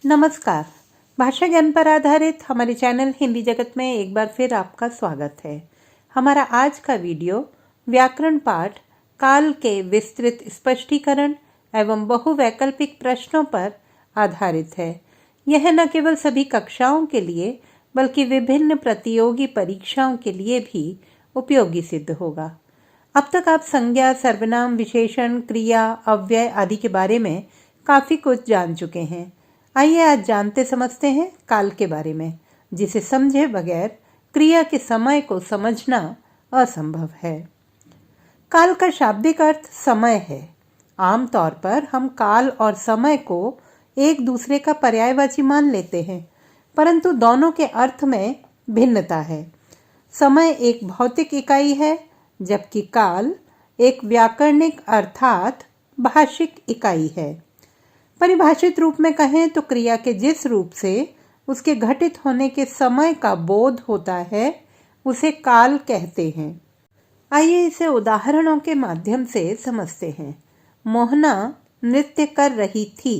नमस्कार। भाषा ज्ञान पर आधारित हमारे चैनल हिंदी जगत में एक बार फिर आपका स्वागत है। हमारा आज का वीडियो व्याकरण पाठ काल के विस्तृत स्पष्टीकरण एवं बहुवैकल्पिक प्रश्नों पर आधारित है। यह न केवल सभी कक्षाओं के लिए बल्कि विभिन्न प्रतियोगी परीक्षाओं के लिए भी उपयोगी सिद्ध होगा। अब तक आप संज्ञा, सर्वनाम, विशेषण, क्रिया, अव्यय आदि के बारे में काफी कुछ जान चुके हैं। आइए आज जानते समझते हैं काल के बारे में, जिसे समझे बगैर क्रिया के समय को समझना असंभव है। काल का शाब्दिक अर्थ समय है। आमतौर पर हम काल और समय को एक दूसरे का पर्यायवाची मान लेते हैं, परंतु दोनों के अर्थ में भिन्नता है। समय एक भौतिक इकाई है, जबकि काल एक व्याकरणिक अर्थात भाषिक इकाई है। परिभाषित रूप में कहें तो क्रिया के जिस रूप से उसके घटित होने के समय का बोध होता है उसे काल कहते हैं। आइए इसे उदाहरणों के माध्यम से समझते हैं। मोहना नृत्य कर रही थी।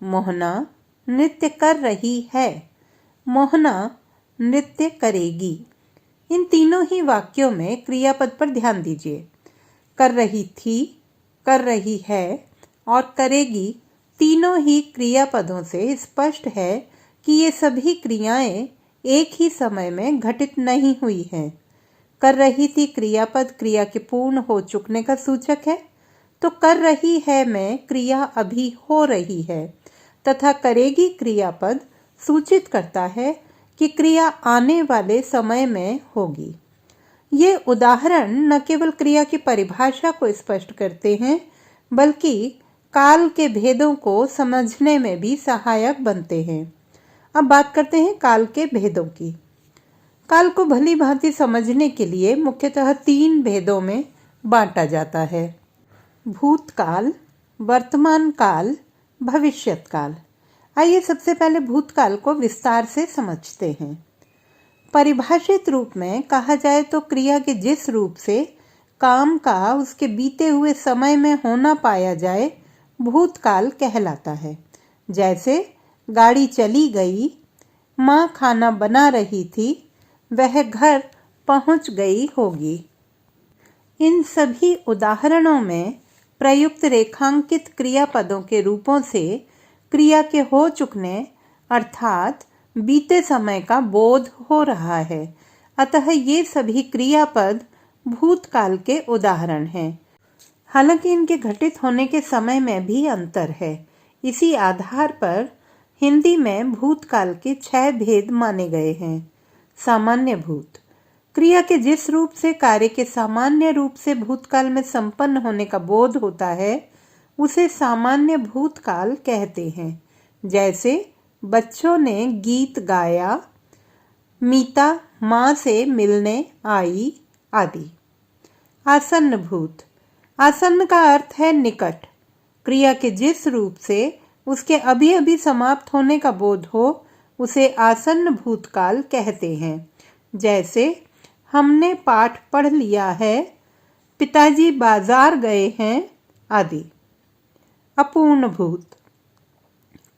मोहना नृत्य कर रही है। मोहना नृत्य करेगी। इन तीनों ही वाक्यों में क्रियापद पर ध्यान दीजिए। कर रही थी, कर रही है और करेगी तीनों ही क्रियापदों से स्पष्ट है कि ये सभी क्रियाएं एक ही समय में घटित नहीं हुई हैं। कर रही थी क्रियापद क्रिया के पूर्ण हो चुकने का सूचक है, तो कर रही है में क्रिया अभी हो रही है, तथा करेगी क्रियापद सूचित करता है कि क्रिया आने वाले समय में होगी। ये उदाहरण न केवल क्रिया की परिभाषा को स्पष्ट करते हैं, बल्कि काल के भेदों को समझने में भी सहायक बनते हैं। अब बात करते हैं काल के भेदों की। काल को भली भांति समझने के लिए मुख्यतः 3 भेदों में बांटा जाता है: भूतकाल, वर्तमान काल, भविष्यत काल। आइए सबसे पहले भूतकाल को विस्तार से समझते हैं। परिभाषित रूप में कहा जाए तो क्रिया के जिस रूप से काम का उसके बीते हुए समय में होना पाया जाए भूतकाल कहलाता है। जैसे गाड़ी चली गई, माँ खाना बना रही थी, वह घर पहुंच गई होगी। इन सभी उदाहरणों में प्रयुक्त रेखांकित क्रियापदों के रूपों से क्रिया के हो चुकने अर्थात बीते समय का बोध हो रहा है। अतः ये सभी क्रियापद भूतकाल के उदाहरण हैं। हालांकि इनके घटित होने के समय में भी अंतर है। इसी आधार पर हिंदी में भूतकाल के 6 भेद माने गए हैं। सामान्य भूत, क्रिया के जिस रूप से कार्य के सामान्य रूप से भूतकाल में संपन्न होने का बोध होता है उसे सामान्य भूतकाल कहते हैं। जैसे बच्चों ने गीत गाया, मीता माँ से मिलने आई आदि। आसन्न भूत, आसन्न का अर्थ है निकट। क्रिया के जिस रूप से उसके अभी अभी समाप्त होने का बोध हो उसे आसन्न भूतकाल कहते हैं। जैसे हमने पाठ पढ़ लिया है, पिताजी बाजार गए हैं आदि। अपूर्ण भूत,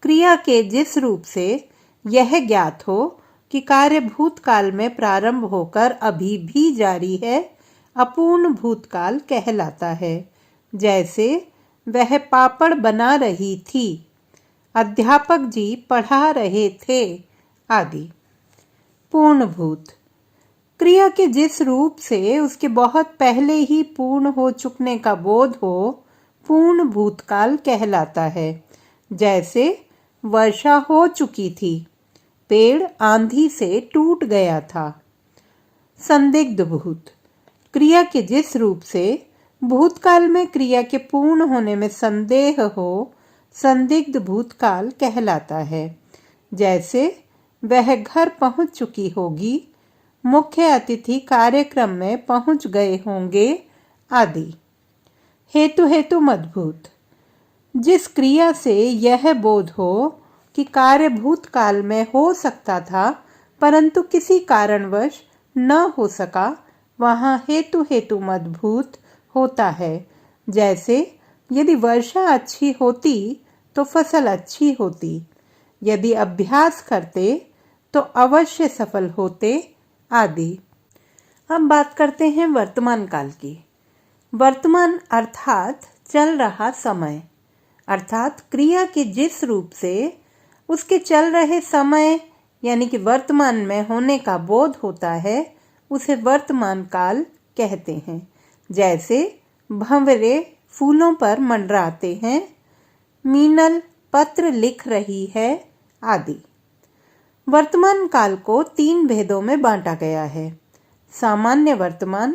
क्रिया के जिस रूप से यह ज्ञात हो कि कार्य भूतकाल में प्रारंभ होकर अभी भी जारी है, अपूर्ण भूतकाल कहलाता है। जैसे वह पापड़ बना रही थी, अध्यापक जी पढ़ा रहे थे आदि। पूर्ण भूत, क्रिया के जिस रूप से उसके बहुत पहले ही पूर्ण हो चुकने का बोध हो पूर्ण भूतकाल कहलाता है। जैसे वर्षा हो चुकी थी, पेड़ आंधी से टूट गया था। संदिग्ध भूत, क्रिया के जिस रूप से भूतकाल में क्रिया के पूर्ण होने में संदेह हो संदिग्ध भूतकाल कहलाता है। जैसे वह घर पहुंच चुकी होगी, मुख्य अतिथि कार्यक्रम में पहुंच गए होंगे आदि। हेतु हेतु मद्भूत, जिस क्रिया से यह बोध हो कि कार्य भूतकाल में हो सकता था परंतु किसी कारणवश न हो सका, वहाँ हेतु हेतु मद्भूत होता है। जैसे यदि वर्षा अच्छी होती तो फसल अच्छी होती, यदि अभ्यास करते तो अवश्य सफल होते आदि। अब बात करते हैं वर्तमान काल की। वर्तमान अर्थात चल रहा समय, अर्थात क्रिया के जिस रूप से उसके चल रहे समय यानी कि वर्तमान में होने का बोध होता है उसे वर्तमान काल कहते हैं। जैसे भंवरे फूलों पर मंडराते हैं, मीनल पत्र लिख रही है आदि। वर्तमान काल को 3 भेदों में बांटा गया है। सामान्य वर्तमान,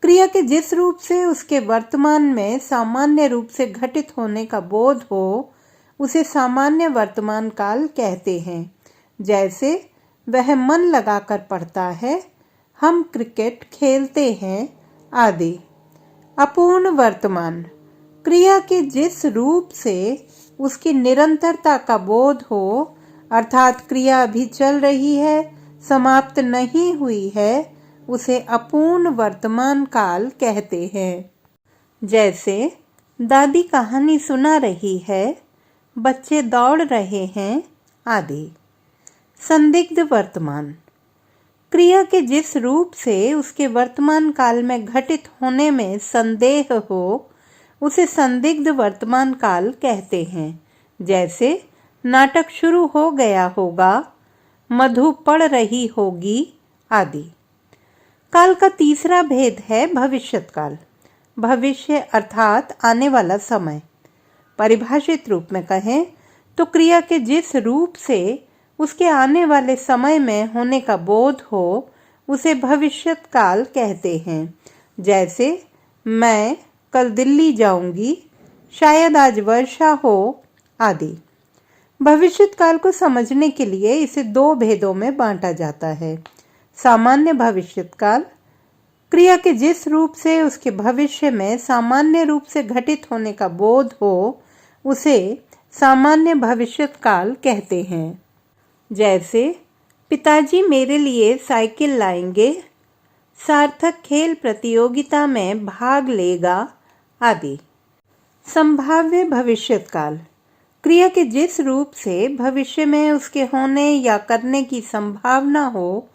क्रिया के जिस रूप से उसके वर्तमान में सामान्य रूप से घटित होने का बोध हो उसे सामान्य वर्तमान काल कहते हैं। जैसे वह मन लगाकर पढ़ता है, हम क्रिकेट खेलते हैं आदि। अपूर्ण वर्तमान, क्रिया के जिस रूप से उसकी निरंतरता का बोध हो, अर्थात क्रिया अभी चल रही है, समाप्त नहीं हुई है, उसे अपूर्ण वर्तमान काल कहते हैं। जैसे दादी कहानी सुना रही है, बच्चे दौड़ रहे हैं आदि। संदिग्ध वर्तमान, क्रिया के जिस रूप से उसके वर्तमान काल में घटित होने में संदेह हो उसे संदिग्ध वर्तमान काल कहते हैं। जैसे नाटक शुरू हो गया होगा, मधु पढ़ रही होगी आदि। काल का तीसरा भेद है भविष्यत काल। भविष्य अर्थात आने वाला समय। परिभाषित रूप में कहें तो क्रिया के जिस रूप से उसके आने वाले समय में होने का बोध हो उसे भविष्यत काल कहते हैं। जैसे मैं कल दिल्ली जाऊंगी, शायद आज वर्षा हो आदि। भविष्यत काल को समझने के लिए इसे 2 भेदों में बांटा जाता है। सामान्य भविष्यत काल, क्रिया के जिस रूप से उसके भविष्य में सामान्य रूप से घटित होने का बोध हो उसे सामान्य भविष्यत काल कहते हैं। जैसे पिताजी मेरे लिए साइकिल लाएंगे, सार्थक खेल प्रतियोगिता में भाग लेगा आदि। संभाव्य भविष्यत काल, क्रिया के जिस रूप से भविष्य में उसके होने या करने की संभावना हो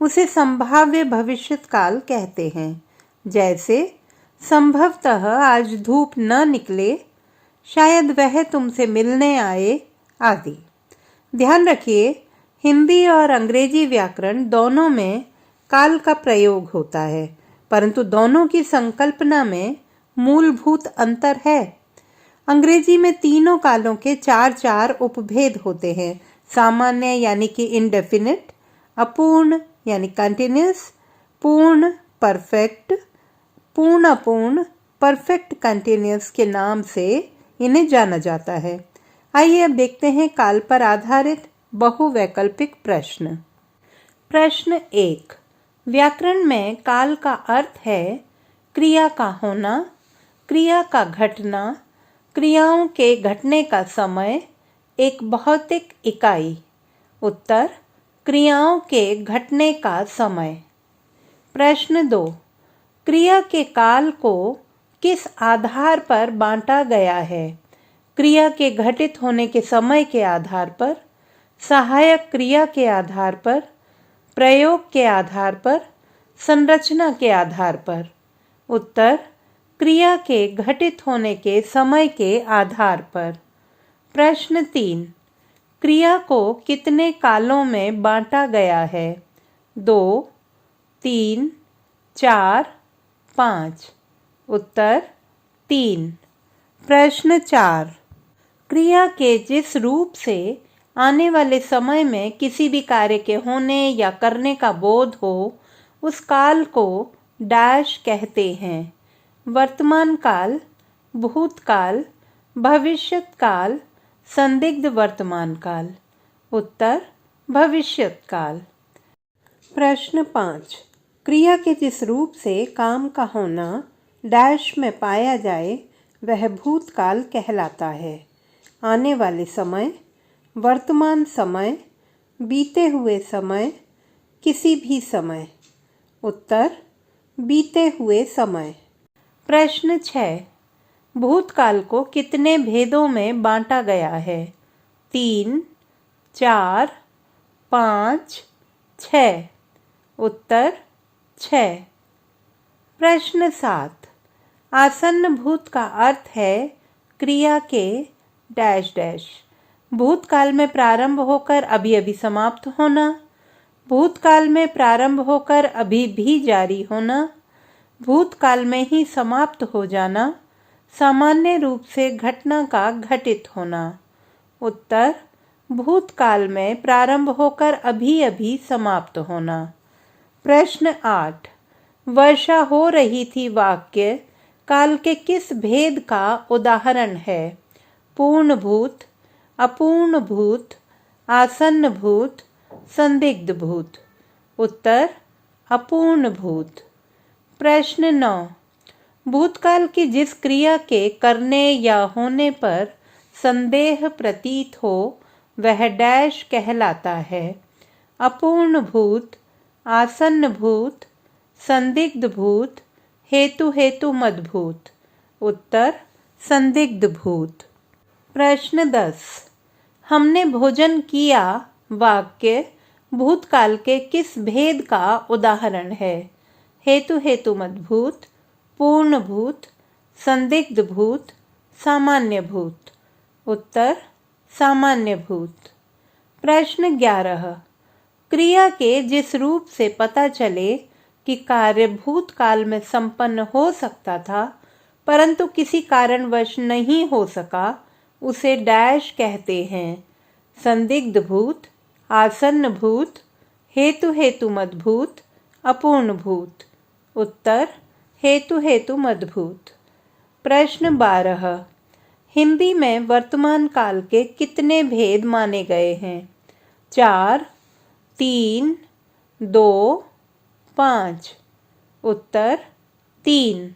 उसे संभाव्य भविष्यत काल कहते हैं। जैसे संभवतः आज धूप न निकले, शायद वह तुमसे मिलने आए आदि। ध्यान रखिए, हिंदी और अंग्रेजी व्याकरण दोनों में काल का प्रयोग होता है, परंतु दोनों की संकल्पना में मूलभूत अंतर है। अंग्रेजी में तीनों कालों के 4 उपभेद होते हैं। सामान्य यानी कि इंडेफिनिट, अपूर्ण यानी कंटिन्यूअस, पूर्ण परफेक्ट, पूर्ण अपूर्ण परफेक्ट कंटिन्यूअस के नाम से इन्हें जाना जाता है। आइए अब देखते हैं काल पर आधारित बहुवैकल्पिक प्रश्न। प्रश्न 1। व्याकरण में काल का अर्थ है क्रिया का होना, क्रिया का घटना, क्रियाओं के घटने का समय, एक भौतिक इकाई। उत्तर क्रियाओं के घटने का समय। प्रश्न 2। क्रिया के काल को किस आधार पर बांटा गया है? क्रिया के घटित होने के समय के आधार पर, सहायक क्रिया के आधार पर, प्रयोग के आधार पर, संरचना के आधार पर। उत्तर क्रिया के घटित होने के समय के आधार पर। प्रश्न 3। क्रिया को कितने कालों में बांटा गया है? 2, 3, 4, 5। उत्तर 3। प्रश्न 4। क्रिया के जिस रूप से आने वाले समय में किसी भी कार्य के होने या करने का बोध हो उस काल को डैश कहते हैं। वर्तमान काल, भूतकाल, भविष्यत काल, संदिग्ध वर्तमान काल। उत्तर भविष्यत काल। प्रश्न 5। क्रिया के जिस रूप से काम का होना डैश में पाया जाए वह भूतकाल कहलाता है। आने वाले समय, वर्तमान समय, बीते हुए समय, किसी भी समय। उत्तर बीते हुए समय। प्रश्न 6। भूतकाल को कितने भेदों में बांटा गया है? 3, 4, 5, 6। उत्तर 6। प्रश्न 7। आसन्न भूत का अर्थ है क्रिया के डैश डैश। भूतकाल में प्रारंभ होकर अभी अभी समाप्त होना, भूतकाल में प्रारंभ होकर अभी भी जारी होना, भूतकाल में ही समाप्त हो जाना, सामान्य रूप से घटना का घटित होना। उत्तर भूतकाल में प्रारंभ होकर अभी अभी समाप्त होना। प्रश्न 8। वर्षा हो रही थी वाक्य काल के किस भेद का उदाहरण है? पूर्ण भूत, अपूर्ण भूत, आसन्न भूत, संदिग्ध भूत। उत्तर अपूर्ण भूत। प्रश्न 9। भूतकाल की जिस क्रिया के करने या होने पर संदेह प्रतीत हो वह डैश कहलाता है? अपूर्ण भूत, आसन्न भूत, संदिग्ध भूत, हेतु हेतु मद्भूत। उत्तर संदिग्ध भूत। प्रश्न 10। हमने भोजन किया वाक्य भूतकाल के किस भेद का उदाहरण है? हेतु हेतु मद्भूत, पूर्ण भूत, संदिग्ध भूत, सामान्य भूत। उत्तर सामान्य भूत। प्रश्न 11। क्रिया के जिस रूप से पता चले कि कार्य भूतकाल में संपन्न हो सकता था परंतु किसी कारणवश नहीं हो सका उसे डैश कहते हैं? संदिग्ध भूत, आसन्न भूत, हेतु हेतु मद्भूत, अपूर्ण भूत। उत्तर हेतु हेतु मद्भूत। प्रश्न 12। हिंदी में वर्तमान काल के कितने भेद माने गए हैं? 4, 3, 2, 5। उत्तर 3।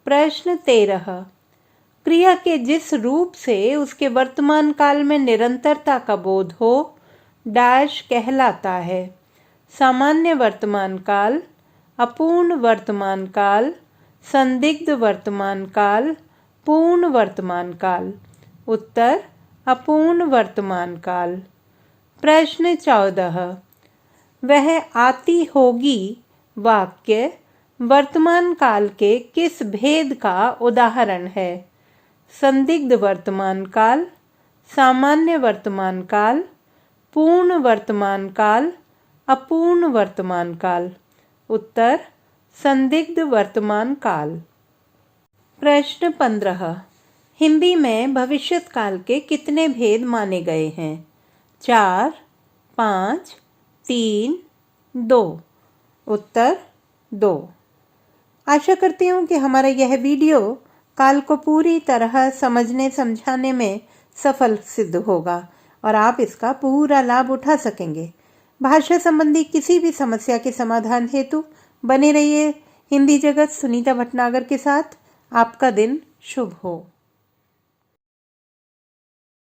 प्रश्न 13। क्रिया के जिस रूप से उसके वर्तमान काल में निरंतरता का बोध हो डैश कहलाता है? सामान्य वर्तमान काल, अपूर्ण वर्तमान काल, संदिग्ध वर्तमान काल, पूर्ण वर्तमान काल। उत्तर अपूर्ण वर्तमान काल। प्रश्न 14। वह आती होगी वाक्य वर्तमान काल के किस भेद का उदाहरण है? संदिग्ध वर्तमान काल, सामान्य वर्तमान काल, पूर्ण वर्तमान काल, अपूर्ण वर्तमान काल। उत्तर संदिग्ध वर्तमान काल। प्रश्न 15। हिंदी में भविष्यत काल के कितने भेद माने गए हैं? 4, 5, 3, 2। उत्तर 2। आशा करती हूँ कि हमारा यह वीडियो काल को पूरी तरह समझने समझाने में सफल सिद्ध होगा और आप इसका पूरा लाभ उठा सकेंगे। भाषा संबंधी किसी भी समस्या के समाधान हेतु बने रहिए हिंदी जगत सुनीता भटनागर के साथ। आपका दिन शुभ हो।